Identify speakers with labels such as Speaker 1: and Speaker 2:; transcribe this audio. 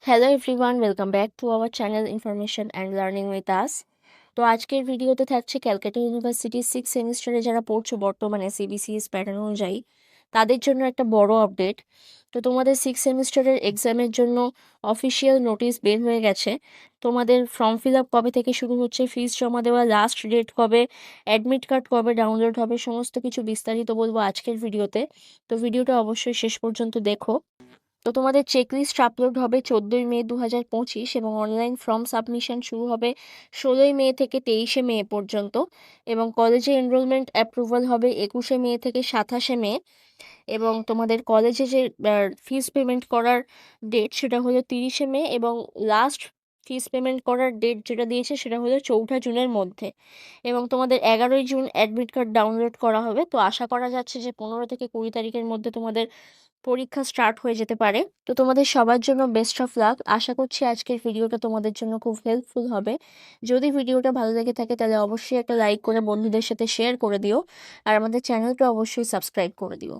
Speaker 1: Hello everyone, welcome back to our channel information and learning with us. তো আজকের ভিডিওতে থাকছে ক্যালকাটা ইউনিভার্সিটির 6 সেমিস্টারে যারা পড়ছো বর্তমানে সিবিসিএস প্যাটার্ন অনুযায়ী তাদের জন্য একটা বড় আপডেট। তো তোমাদের 6 সেমিস্টারের এক্সামের জন্য অফিসিয়াল নোটিশ বের হয়ে গেছে। তোমাদের ফর্ম ফিল আপ কবে থেকে শুরু হচ্ছে, ফিস জমা দেওয়া লাস্ট ডেট কবে, অ্যাডমিট কার্ড কবে ডাউনলোড হবে, সমস্ত কিছু বিস্তারিত বলবো আজকের ভিডিওতে। তো ভিডিওটা অবশ্যই শেষ পর্যন্ত দেখো। তো তোমাদের চেকলিস্ট আপলোড হবে 14 মে 2025 এবং অনলাইন ফর্ম সাবমিশন শুরু হবে 16 মে থেকে 23 মে পর্যন্ত, এবং কলেজে এনরোলমেন্ট অ্যাপ্রুভাল হবে 21 মে থেকে 27 মে। এবং তোমাদের কলেজে যে ফিস পেমেন্ট করার ডেট সেটা হলো 30 মে, এবং লাস্ট ফিস পেমেন্ট করার ডেট যেটা দিয়েছে সেটা হলো 4 জুনের মধ্যে। এবং তোমাদের 11 জুন অ্যাডমিট কার্ড ডাউনলোড করা হবে। তো আশা করা যাচ্ছে যে 15 থেকে 20 তারিখের মধ্যে তোমাদের পরীক্ষা স্টার্ট হয়ে যেতে পারে। তো তোমাদের সবার জন্য বেস্ট অফ লাক। আশা করছি আজকের ভিডিওটা তোমাদের জন্য খুব হেল্পফুল হবে। যদি ভিডিওটা ভালো লেগে থাকে তাহলে অবশ্যই একটা লাইক করে বন্ধুদের সাথে শেয়ার করে দিও, আর আমাদের চ্যানেলটা অবশ্যই সাবস্ক্রাইব করে দিও।